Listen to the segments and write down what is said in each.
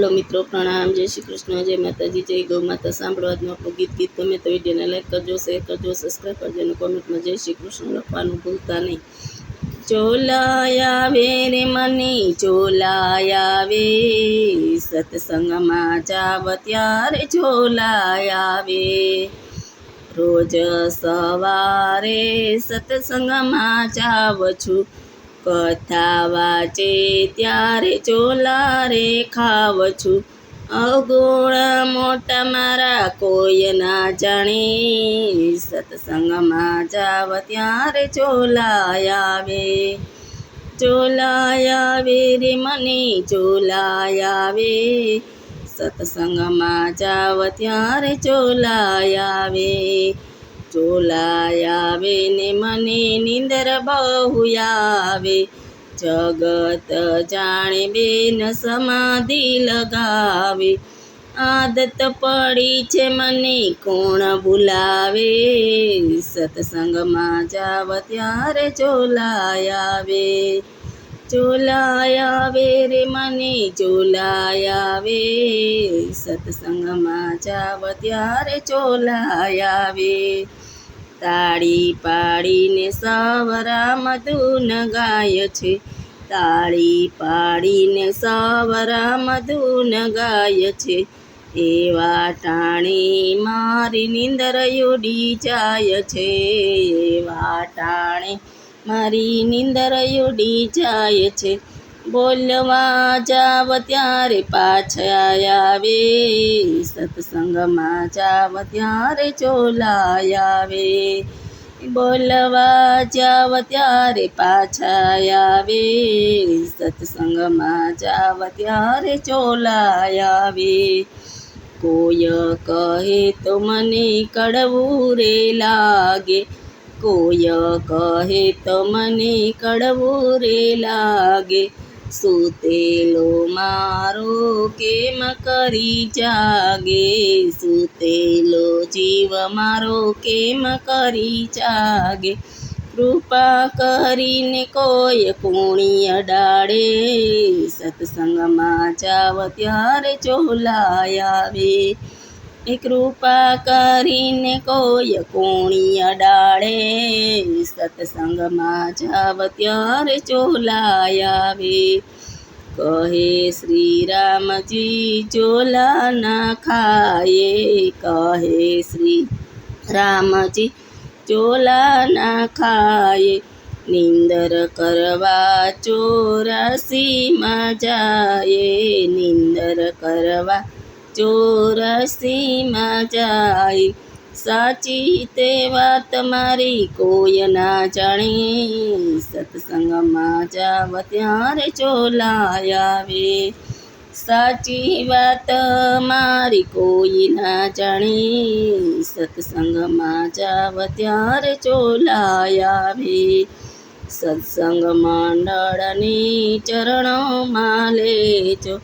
હાલો મિત્રો, પ્રણામ, જય શ્રી કૃષ્ણ, જય માતાજી, જય ગૌ માતા। સાંભળો આજનું આપણું ગીત ગમે તો વિડીયોને લાઈક કરજો, શેર કરજો, સબસ્ક્રાઈબ કરજો અને કોમેન્ટમાં જય શ્રી કૃષ્ણ લખવાનું ભૂલતા નહીં। ચોલાયા વે રે મને ચોલાયા વે, સત્સંગમાં જાવ ત્યારે ચોલાયા વે। રોજ સવારે સત્સંગમાં જાઉં છું, કથા વાંચે ત્યારે ચોલા રે ખાઉં છું। અવગુણ મોટા મારા કોઈ ના જાણે, સત્સંગમાં જાવ ત્યારે ચોલાયા વે। ચોલાયા વે રે મને ચોલાયા વે, સત્સંગમાં જાવ ત્યારે ચોલાયા વે। ચોલાયા વે ને મને નીંદર બહુ આવે, જગત જાણે બેન સમાધિ લગાવે। આદત પડી છે મને કોણ ભૂલાવે, સત્સંગમાં જાવ ત્યારે ચોલાયા વે। ચોલાયા વે રે મને ચોલાયા વે, સત્સંગમાં જાવ ત્યારે ચોલાયા વે। તાળી પાડીને સવરામ ધૂન ગાય છે, તાળી પાડીને સવરામ ધૂન ગાય છે। એવા ટાણે મારી નીંદર ઉડી જાય છે, એવા ટાણે મારી નીંદર ઉડી જાય છે। બોલવા જાવ ત્યારે પાછા આવે, સત્સંગમાં જાવ ત્યારે ચોલાયા વે। બોલવા જાવ ત્યારે પાછા આવે, સત્સંગમાં જાવ ત્યારે ચોલાયા વે। કોઈ કહે તો મને કડવું રે લાગે, કોઈ કહે તો મને કડવું રે લાગે। સૂતેલો મારો કેમ કરી જાગે, સૂતેલો જીવ મારો કેમ કરી જાગે। કૃપા કરીને કોઈ કુણી અડાડે, સત્સંગમાં જાવ ત્યારે ચોલાયા વે। કૃપા કરીને કોઈ કુણી અડાડે, સત્સંગમાં જાવ ત્યારે ચોલાયા વે। કહે શ્રી રામજી ચોલા ના ખાયે, કહે શ્રી રામજી ચોલા ના ખાયે। નિંદર કરવા 84માં જાયે, નિંદર કરવા 84માં જાય। સાચી તે વાત મારી કોઈ ના જાણે, સત્સંગમાં જાવ ત્યારે ચોલાયા વે। સાચી વાત મારી કોઈ ના જાણે, સત્સંગમાં જાવ ત્યારે ચોલાયા વે। સત્સંગ મંડળને ચરણોમાં લેજો,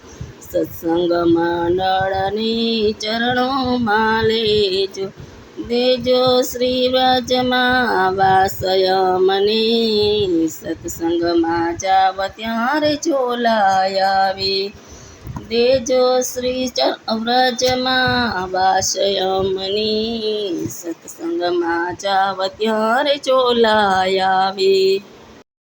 સત્સંગ મંડળને ચરણોમાં લેજો। દેજો શ્રી વ્રજમાં વાસય મને, સત્સંગમાં જાવ ત્યારે ચોલાયા વે। દેજો શ્રી વ્રજમાં વાસય મને, સત્સંગમાં જાવ ત્યારે ચોલાયા વે।